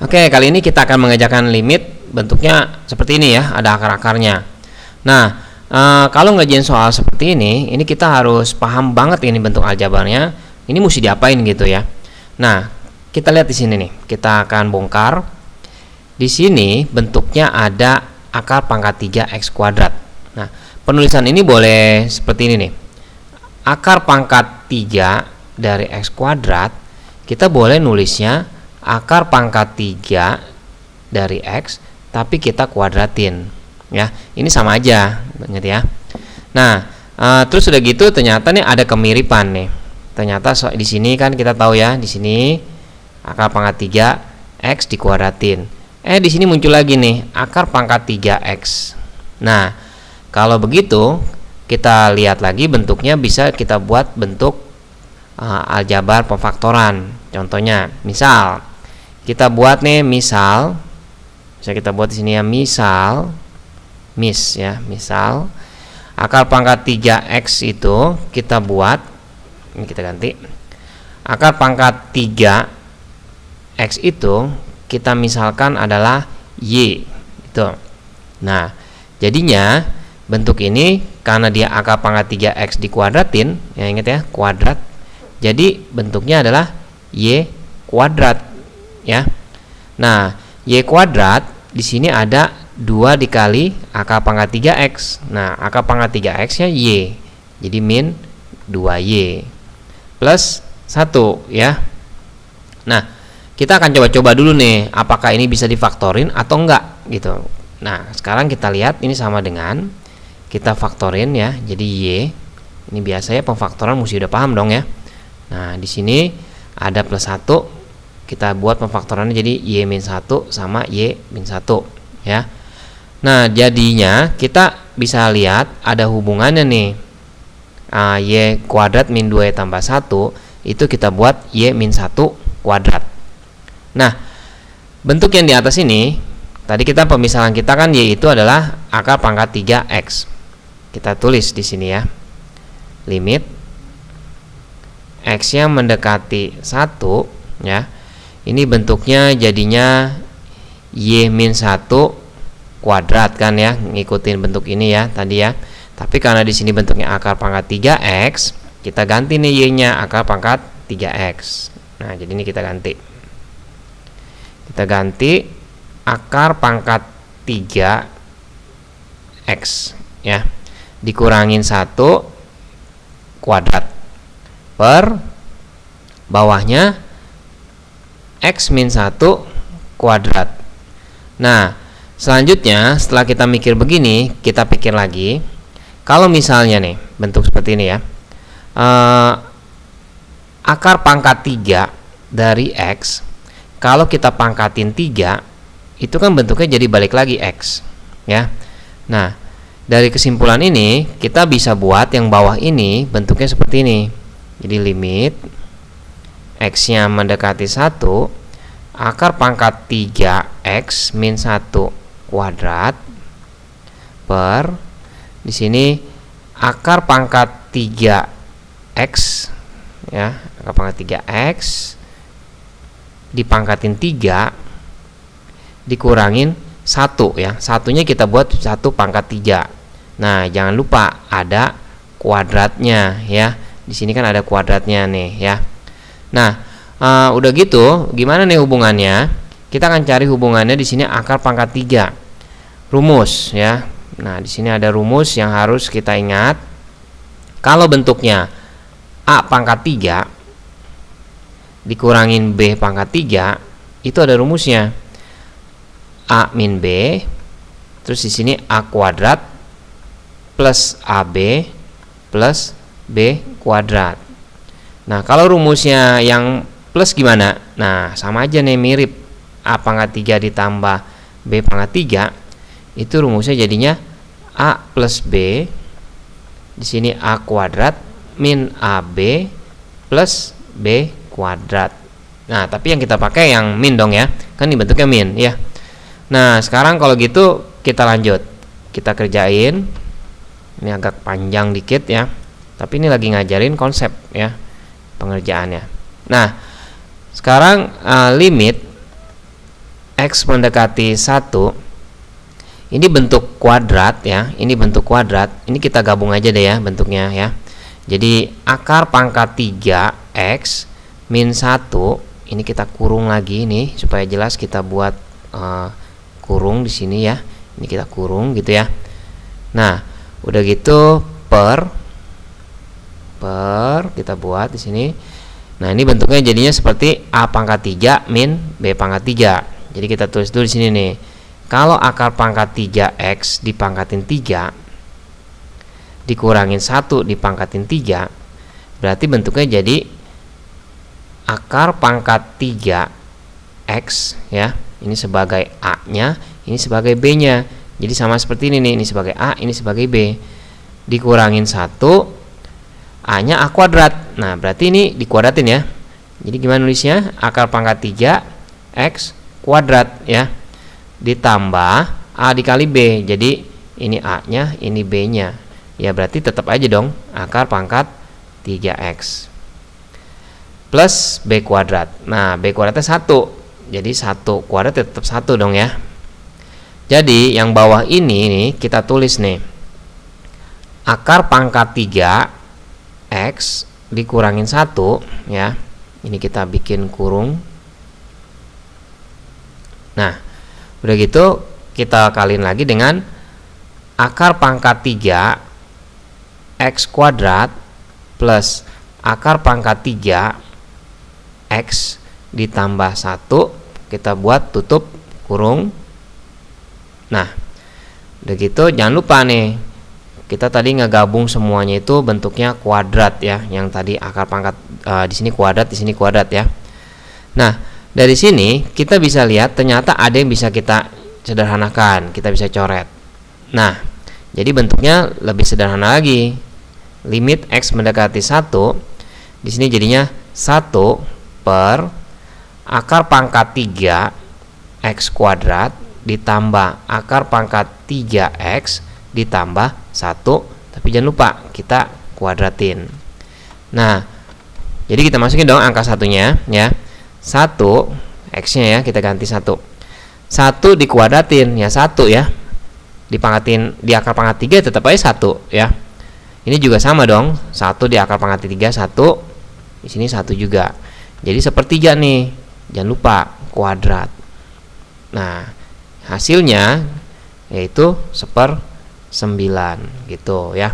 Oke, kali ini kita akan mengerjakan limit bentuknya seperti ini ya, ada akar-akarnya. Nah, kalau ngerjain soal seperti ini kita harus paham banget ini bentuk aljabarnya. Ini mesti diapain gitu ya. Nah, kita lihat di sini nih, kita akan bongkar. Di sini bentuknya ada akar pangkat 3x kuadrat. Nah, penulisan ini boleh seperti ini nih. Akar pangkat 3 dari x kuadrat, kita boleh nulisnya akar pangkat 3 dari x tapi kita kuadratin ya. Ini sama aja, ingat ya. Nah, terus udah gitu ternyata nih ada kemiripan nih. Ternyata di sini kan kita tahu ya, di sini akar pangkat 3 x dikuadratin. Di sini muncul lagi nih akar pangkat 3x. Nah, kalau begitu kita lihat lagi bentuknya bisa kita buat bentuk aljabar pemfaktoran. Contohnya, misal kita buat nih, misal bisa kita buat di sini ya, misal akar pangkat 3x itu kita buat, ini kita ganti, akar pangkat 3x itu kita misalkan adalah y itu. Nah, jadinya bentuk ini karena dia akar pangkat 3x dikuadratin, ya ingat ya, kuadrat. Jadi bentuknya adalah y kuadrat ya. Nah, y kuadrat di sini ada 2 dikali akar pangkat 3x. Nah, akar pangkat 3x nya y. Jadi min 2y plus 1 ya. Nah, kita akan coba-coba dulu nih apakah ini bisa difaktorin atau enggak gitu. Nah, sekarang kita lihat ini sama dengan kita faktorin ya. Jadi y ini biasanya pemfaktoran mesti udah paham dong ya. Nah, di sini ada plus 1, kita buat pemfaktorannya jadi y-1 sama y-1 ya. Nah, jadinya kita bisa lihat ada hubungannya nih. Y kuadrat min 2y tambah 1 itu kita buat y-1 kuadrat. Nah, bentuk yang di atas ini tadi kita pemisahan kita kan y itu adalah akar pangkat 3x. Kita tulis di sini ya. Limit x-nya mendekati 1 ya. Ini bentuknya jadinya y-1 kuadrat kan ya, ngikutin bentuk ini ya tadi ya. Tapi karena di sini bentuknya akar pangkat 3x, kita ganti nih y-nya akar pangkat 3x. Nah, jadi ini kita ganti. Kita ganti akar pangkat 3x ya. Dikurangin 1 kuadrat per bawahnya x min 1 kuadrat. Nah, selanjutnya setelah kita mikir begini, kita pikir lagi, kalau misalnya nih bentuk seperti ini ya, akar pangkat 3 dari x, kalau kita pangkatin 3, itu kan bentuknya jadi balik lagi x ya. Nah, dari kesimpulan ini kita bisa buat yang bawah ini bentuknya seperti ini. Jadi limit x-nya mendekati 1 akar pangkat 3x min 1 kuadrat per di sini akar pangkat 3x ya, akar pangkat 3x dipangkatin 3 dikurangin 1 ya. Satunya kita buat 1 pangkat 3. Nah, jangan lupa ada kuadratnya ya. Di sini kan ada kuadratnya nih ya. Nah, udah gitu, gimana nih hubungannya? Kita akan cari hubungannya di sini akar pangkat 3. Rumus ya. Nah, di sini ada rumus yang harus kita ingat. Kalau bentuknya a pangkat 3 dikurangin b pangkat 3, itu ada rumusnya. A min b, terus di sini a kuadrat plus ab plus b kuadrat. Nah, kalau rumusnya yang plus gimana? Nah, sama aja nih, mirip. A pangkat 3 ditambah b pangkat 3, itu rumusnya jadinya a plus b, di sini a kuadrat min ab plus b kuadrat. Nah, tapi yang kita pakai yang min dong ya, kan ini bentuknya min ya. Nah, sekarang kalau gitu kita lanjut, kita kerjain. Ini agak panjang dikit ya, tapi ini lagi ngajarin konsep ya pengerjaannya. Nah, sekarang limit X mendekati 1, ini bentuk kuadrat ya, ini bentuk kuadrat. Ini kita gabung aja deh ya bentuknya ya. Jadi akar pangkat 3 X min 1, ini kita kurung lagi nih supaya jelas, kita buat kurung di sini ya. Ini kita kurung gitu ya. Nah, udah gitu per kita buat di sini. Nah, ini bentuknya jadinya seperti A pangkat 3 min B pangkat 3. Jadi kita tulis dulu di sini nih. Kalau akar pangkat 3X dipangkatin 3 dikurangin 1 dipangkatin 3, berarti bentuknya jadi akar pangkat 3X ya. Ini sebagai A-nya, ini sebagai B-nya. Jadi sama seperti ini nih, ini sebagai A, ini sebagai B. Dikurangin 1, A-nya A kuadrat. Nah, berarti ini dikuadratin ya. Jadi gimana nulisnya? Akar pangkat 3X kuadrat ya, ditambah A dikali B. Jadi ini A-nya, ini B-nya. Ya berarti tetap aja dong akar pangkat 3X plus B kuadrat. Nah, B kuadratnya 1. Jadi 1 kuadrat tetap 1 dong ya. Jadi yang bawah ini nih kita tulis nih. Akar pangkat 3X dikurangin 1 ya. Ini kita bikin kurung. Nah, udah gitu kita kaliin lagi dengan akar pangkat 3X kuadrat plus akar pangkat 3X ditambah 1, kita buat tutup kurung. Nah, udah gitu jangan lupa nih, kita tadi ngegabung semuanya itu bentuknya kuadrat ya. Yang tadi akar pangkat di sini kuadrat, di sini kuadrat ya. Nah, dari sini kita bisa lihat ternyata ada yang bisa kita sederhanakan, kita bisa coret. Nah, jadi bentuknya lebih sederhana lagi. Limit X mendekati 1, di sini jadinya 1 per akar pangkat 3X kuadrat ditambah akar pangkat 3X ditambah 1, tapi jangan lupa kita kuadratin. Nah, jadi kita masukin dong angka satunya ya. 1 X-nya ya, kita ganti 1. 1 dikuadratin ya 1 ya. Dipangkatin di akar pangkat 3 tetap aja 1 ya. Ini juga sama dong. 1 di akar pangkat 3 1. Di sini 1 juga. Jadi sepertiga nih. Jangan lupa kuadrat. Nah, hasilnya yaitu 1/9 gitu ya.